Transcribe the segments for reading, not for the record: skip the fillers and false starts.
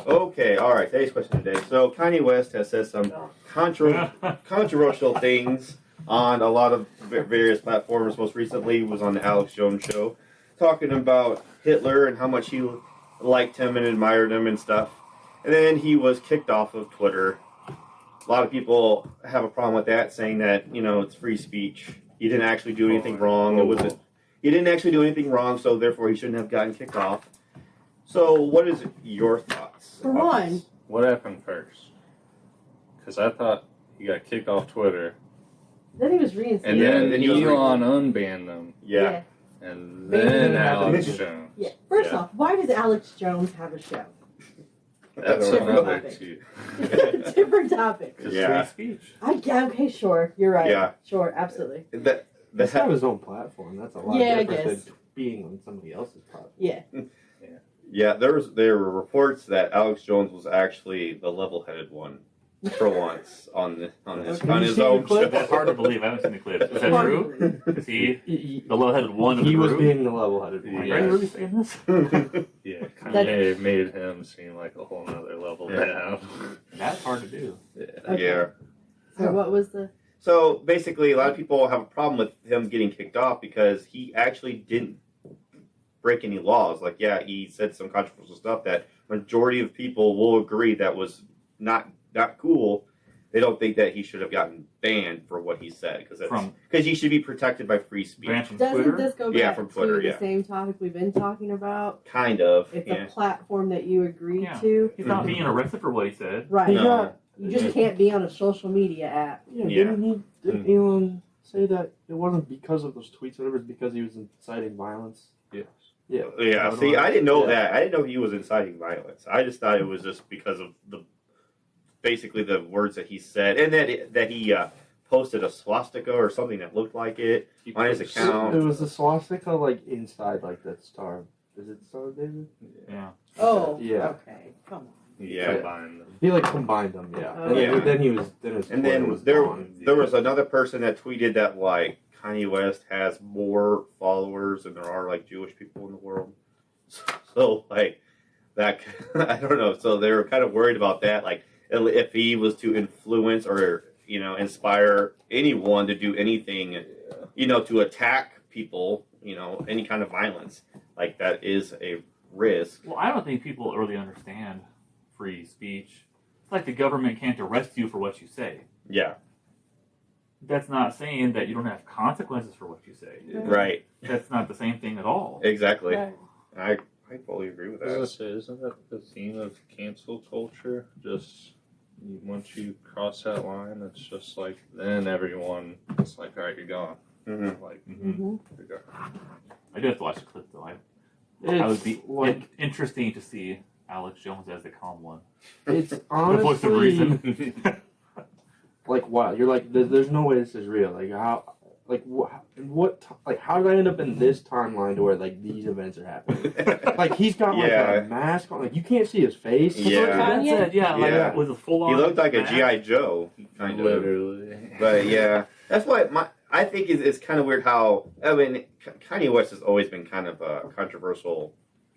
Okay, all right. Today's question today. So Kanye West has said some controversial things on a lot of various platforms. Most recently, was on the Alex Jones show, talking about Hitler and how much he liked him and admired him and stuff. And then he was kicked off of Twitter. A lot of people have a problem with that, saying that it's free speech. He didn't actually do anything wrong. He didn't actually do anything wrong, so therefore he shouldn't have gotten kicked off. So, what is your thoughts? For one, what happened first? Because I thought he got kicked off Twitter. Then he was reinstated. And then Elon unbanned them. Yeah. And then Alex Jones. Yeah. First off, why does Alex Jones have a show? That's another too. Different topic. Free speech. Okay, sure. You're right. Yeah. Sure, absolutely. That's have his own platform. That's a lot different than being on somebody else's platform. Yeah. Yeah, there were reports that Alex Jones was actually the level-headed one for once on his own show. That's hard to believe. I haven't seen the clip. Is that true? Is he the level-headed one? He was being the level-headed one. Are you really saying this? Yeah, Kanye made him seem like a whole nother level down. That's hard to do. Yeah. So what was the... So basically, a lot of people have a problem with him getting kicked off because he actually didn't break any laws. Like, yeah, he said some controversial stuff that majority of people will agree that was not cool. They don't think that he should have gotten banned for what he said because he should be protected by free speech. Doesn't this go back from Twitter, to the same topic we've been talking about? Kind of. It's a platform that you agree to. He's not being arrested for what he said. Right. No. You just can't be on a social media app. Didn't Elon say that it wasn't because of those tweets, whatever, it's because he was inciting violence? Yes. Yeah. Yeah. See, I didn't know that. I didn't know he was inciting violence. I just thought it was just because of basically the words that he said, and that he posted a swastika or something that looked like it on his account. It was a swastika inside that star. Is it Star David? Yeah. Oh. Yeah. Okay. Come on. Yeah. Combined them. He combined them. Yeah. Oh. Then he was. Then there was another person that tweeted that Kanye West has more followers than there are Jewish people in the world. So that I don't know. So they were kind of worried about that. If he was to influence or inspire anyone to do anything, to attack people, any kind of violence, that is a risk. Well, I don't think people really understand free speech. It's like the government can't arrest you for what you say. Yeah. That's not saying that you don't have consequences for what you say. Right. That's not the same thing at all. Exactly. Right. I fully agree with that. Isn't that the theme of cancel culture? Just once you cross that line, it's just then everyone, it's all right, you're gone. Mm-hmm. You're gone. I do have to watch the clip though. It would be interesting to see Alex Jones as the calm one. It's The voice of honestly reason. wow. You're there's no way this is real. How did I end up in this timeline to where these events are happening? He's got a mask on. You can't see his face. Yeah. With a full on. He looked like a G.I. Joe, kind of. Literally. But yeah, that's why I think it's kind of weird how Kanye West has always been kind of a controversial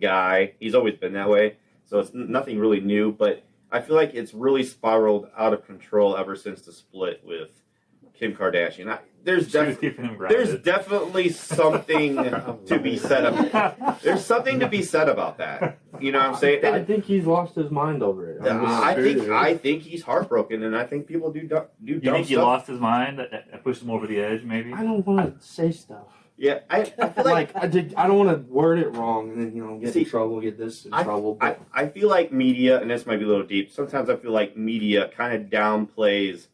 guy. He's always been that way, so it's nothing really new. But I feel like it's really spiraled out of control ever since the split with Kim Kardashian. There's definitely something to be said about. There's something to be said about that. You know what I'm saying? I think he's lost his mind over it. I think he's heartbroken, and I think people do dumb You think stuff. he lost his mind? That pushed him over the edge, maybe? I don't want to say stuff. Yeah, I feel like I don't want to word it wrong and then get in trouble, get this in trouble. But I feel like media, and this might be a little deep. Sometimes I feel like media kind of downplays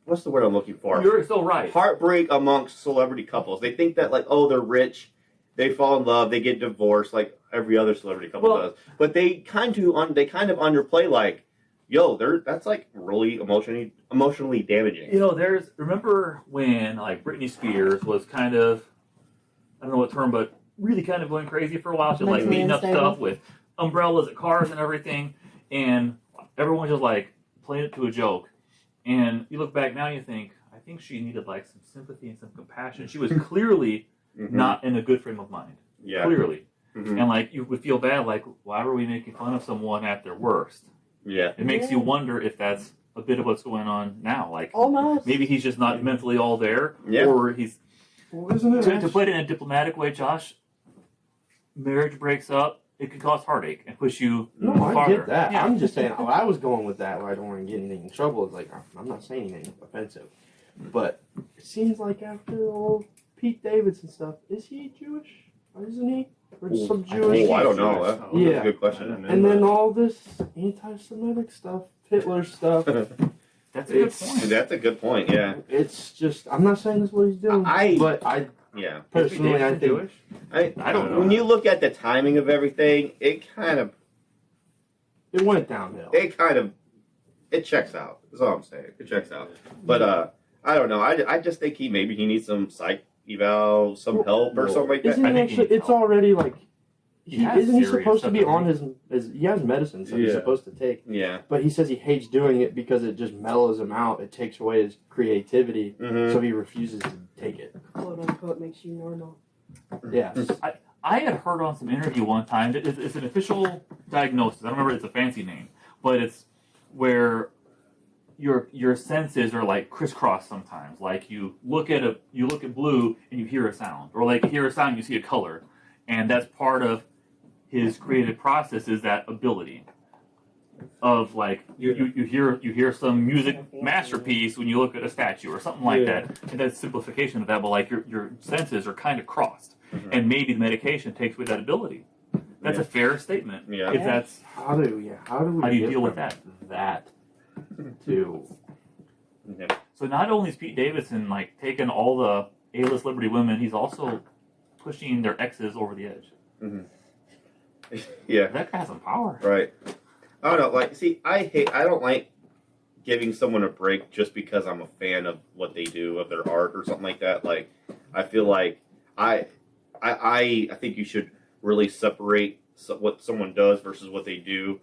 what's the word I'm looking for? You're so right. Heartbreak amongst celebrity couples. They think that they're rich, they fall in love, they get divorced like every other celebrity couple does. But they kind of underplay that's really emotionally damaging. Remember when Britney Spears was kind of, I don't know what term, but really kind of going crazy for a while. She was beating up stuff with umbrellas at cars and everything, and everyone was just playing it to a joke. And you look back now and you think, I think she needed some sympathy and some compassion. She was clearly not in a good frame of mind. Yeah. Clearly. Mhm. And like you would feel bad, like why were we making fun of someone at their worst? Yeah. It makes you wonder if that's a bit of what's going on now. Like Almost. maybe he's just not mentally all there, Yeah. or he's Well, isn't it? to put it in a diplomatic way, Josh. Marriage breaks up. It can cause heartache and push you No, I farther. get that. Yeah. I'm just saying. I was going with that. Where I don't want to get anything in trouble. It's like I'm not saying anything offensive, but it seems like after all Pete Davidson stuff, is he Jewish? Isn't he? Or some Jewish? Oh, I don't know. That's Yeah. a good question. And then all this anti-Semitic stuff, Hitler stuff. That's a good It's- point. That's a good point. Yeah. It's just I'm not saying that's what he's doing, but I Yeah. personally I think Jewish? I don't know. When you look at the timing of everything, it kind of it went downhill. it checks out. That's all I'm saying. It checks out. But I don't know. I just think maybe he needs some psych eval, some help or something like that. Isn't I he think he actually? needs It's help. already like. He has Isn't he serious supposed to be stuff, on doesn't his? He has medicine, so he's Yeah. supposed to take. Yeah. But he says he hates doing it because it just mellows him out. It takes away his creativity, Mm-hmm. so he refuses to take it. Quote unquote makes you normal. Yeah. I had heard on some interview one time that it's an official diagnosis. I don't remember it's a fancy name, but it's where your senses are like crisscross sometimes. Like you look at blue and you hear a sound, or like you hear a sound and you see a color, and that's part of his creative process is that ability of like you hear some music masterpiece when you look at a statue or something like that, and that's simplification of that. But like your senses are kind of crossed, and maybe the medication takes away that ability. That's a fair statement. Yeah. If that's How do we How do you get deal with from that? That to Yeah. so not only is Pete Davidson like taking all the A-list Liberty women, he's also pushing their exes over the edge. Yeah. That guy has some power. Right. I don't know. Like, see, I don't like giving someone a break just because I'm a fan of what they do, of their art or something like that. Like, I feel like I think you should really separate what someone does versus what they do.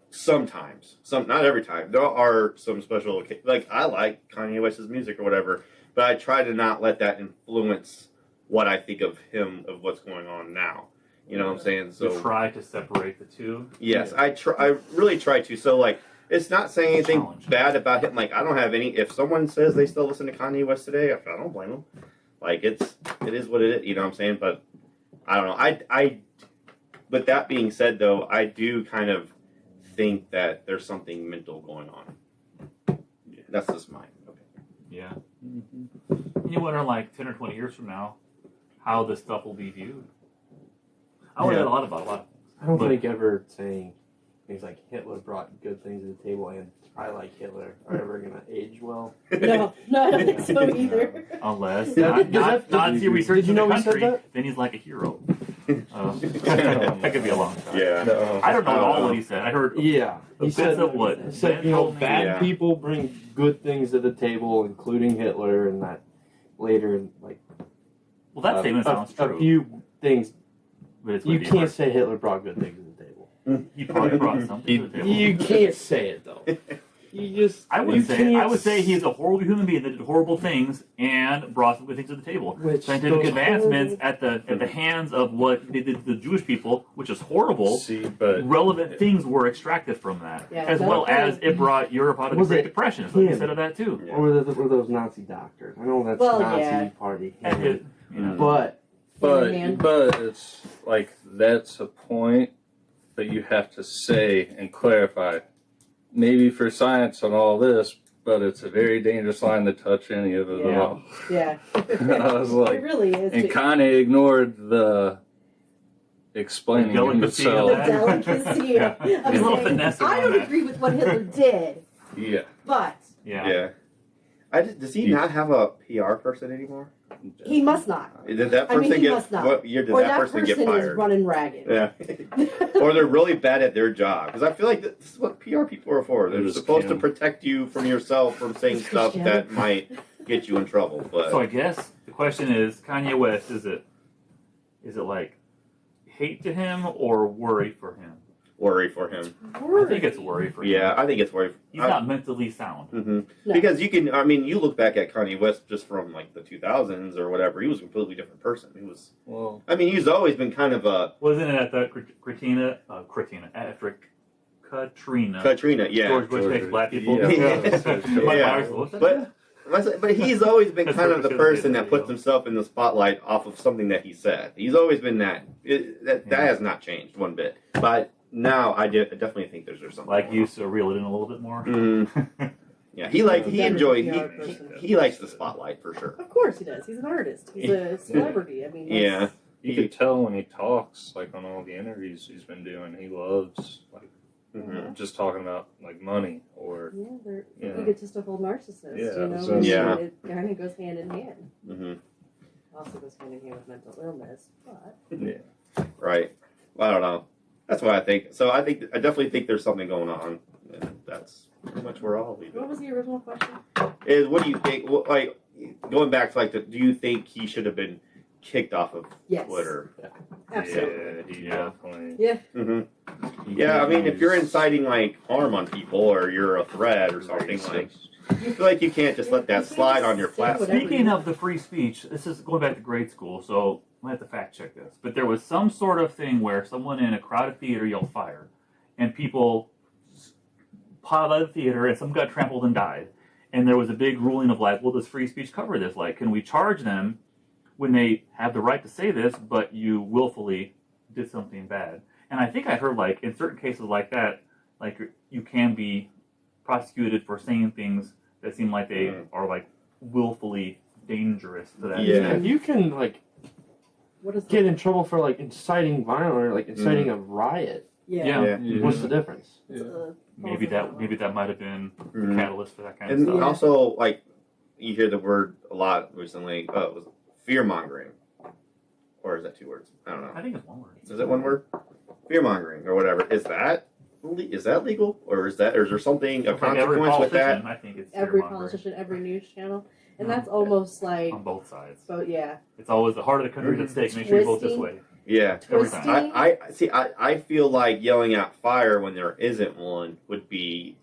Sometimes, not every time. There are some special, like I like Kanye West's music or whatever, but I try to not let that influence what I think of him, of what's going on now. You know what I'm saying? So So try to separate the two. yes, I really try to. So like, it's not saying anything Challenge. bad about him. Like, I don't have any. If someone says they still listen to Kanye West today, I don't blame them. Like, it is what it is. You know what I'm saying? But I don't know. But that being said, though, I do kind of think that there's something mental going on. That's just mine. Okay. Yeah. You wonder, like 10 or 20 years from now, how this stuff will be viewed. I wonder a lot about a lot of things. I don't But- think ever saying things like Hitler brought good things to the table and I like Hitler are ever gonna age well. No, I don't think so either. Unless Yeah, not did research you in know the he said country, that? then he's like a hero. That could be a long time. Yeah. No. I don't know all what he said. I heard Yeah, he bits said of what He said Ben told me. bad Yeah. people bring good things to the table, including Hitler, and that later, like Well, that statement sounds a true. few things But it's you maybe can't say Hitler brought good things to the table. He probably brought something to the table. You can't say it though. You just I would say he's a horrible human being that did horrible things and brought some good things to the table. Which Scientific those advancements at the hands of what they did to the Jewish people, which is horrible. See, but Relevant things were extracted from that, Yeah, as well as it brought Europe out of the Was Great it Depression. So he him? said of that too. Yeah. Or were those Nazi doctors? I know that's Well, Nazi yeah. party, And it, you know, but Man. but it's like that's a point that you have to say and clarify. Maybe for science and all this, but it's a very dangerous line to touch any of it at all. Yeah. I was it like, really is. and Kanye ignored the explaining The delicacy of himself. the that. delicacy Yeah. of There's a little saying, finesse I around don't that. agree with what Hitler did, Yeah. but yeah. Yeah. Does he not have a PR person anymore? he must not. Did that I mean, person he must not. What year did Or that person get is fired? running ragged. Yeah. Or they're really bad at their job. Because I feel like this is what PR people are for. They're It was supposed to Kim. protect you from yourself from saying It's stuff Christianity. that might get you in trouble. But So I guess the question is, Kanye West, is it like hate to him or worry for him? worry for him. I think it's a worry for him. Yeah, I think it's worry. He's not mentally sound. Mm-hmm. No. Because you look back at Kanye West just from like the 2000s or whatever. He was a completely different person. He's always been kind of a Wasn't it at the Katrina, yeah. George Bush takes black people. Yeah. But he's always been That's kind what of the we should've person did, that puts himself in the spotlight off of something that he said. He's always been that. That has not changed one bit. But now I definitely think there's something. Like you used to reel it in a little bit more. Mm-hmm. Yeah, he likes the spotlight for sure. Of course he does. He's an artist. He's a celebrity. I mean, Yeah. You could tell when he talks, like on all the interviews he's been doing, he loves like just talking about like money or they're egotistical narcissists. Yeah, So yeah. It kind of goes hand in hand. Mm-hmm. Also goes hand in hand with mental illness, but Right. Well, I don't know. That's what I think. So I definitely think there's something going on, and that's pretty much where I'll leave what it. was the original question? Is what do you think? Like going back to do you think he should have been kicked off of Yes. Twitter? Absolutely. he definitely. Yeah. Mm-hmm. Yeah, I mean, if you're inciting like harm on people or you're a threat or something like, I feel like you can't just let that slide on your platform. Speaking of the free speech, this is going back to grade school, so I have to fact check this. But there was some sort of thing where someone in a crowded theater yelled fire, and people piled out of the theater, and some got trampled and died. And there was a big ruling of like, well, does free speech cover this? Like, can we charge them when they have the right to say this, but you willfully did something bad? And I think I heard like in certain cases like that, like you can be prosecuted for saying things that seem like they are like willfully dangerous to that Yeah. extent. You can like What is get in trouble for like inciting violence or like inciting a riot. Yeah. What's the difference? Maybe that might have been the catalyst for that kind of And stuff. also, like, you hear the word a lot recently. It was fear mongering, or is that two words? I don't know. I think it's one word. Is it one word? Fear mongering or whatever. Is that legal, or is there something a Like every consequence with that? politician, I think it's every fear-mongering politician, every news channel, and that's almost like. on both sides. But yeah, It's always the heart of the country at stake. Make sure you vote this way. Yeah. Every time. Twisting. I feel like yelling out fire when there isn't one would be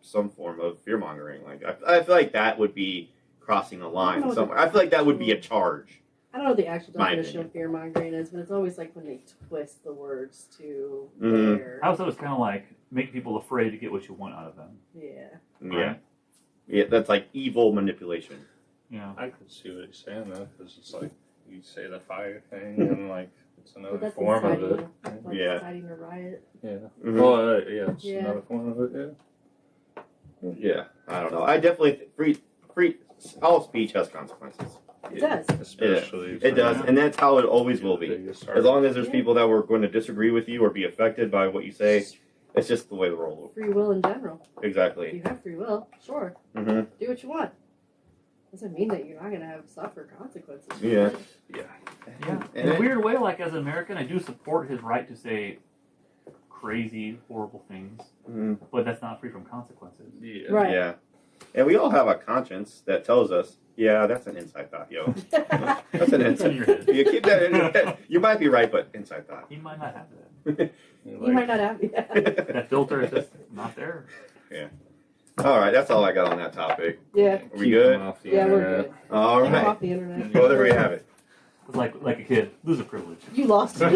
some form of fear mongering. Like I feel like that would be crossing a line know somewhere. I feel like that would be a charge. I don't know what the actual My definition opinion. of fear mongering is, but it's always like when they twist the words to Mhm. their. I also was kind of like making people afraid to get what you want out of them. Yeah. Yeah. Yeah, that's like evil manipulation. Yeah. I can see what he's saying though, because it's like you say the fire thing and like it's But another that's form of inciting, it. like Yeah. inciting a riot. Yeah. Mhm. Well, yeah, it's Yeah. another form of it. Yeah. Yeah, I don't know. I definitely free. All speech has consequences. It does. Especially It does, and that's how it always will be. Biggest As long as there's Yeah. people that were going to disagree with you or be affected by what you say, it's just the way the world. Free will in general. If Exactly. you have free will, sure, Hmm. do what you want. Doesn't mean that you're not gonna have suffer consequences. Yeah. Yeah. And In a it- weird way, like as an American, I do support his right to say crazy, horrible things, Mhm. but that's not free from consequences. Yeah. Right. Yeah. And we all have a conscience that tells us, yeah, that's an inside thought, yo. That's an It's in your inside. head. You keep that in your head. You might be right, but inside thought. He might not have that. You might not have. Yeah. That filter is just not there. All right, that's all I got on that topic. Yeah. Are we Keep good? them off the Yeah, we're internet. good. All Take 'em right. off the internet. Well, there we have it. It's like a kid, lose a privilege. You lost it.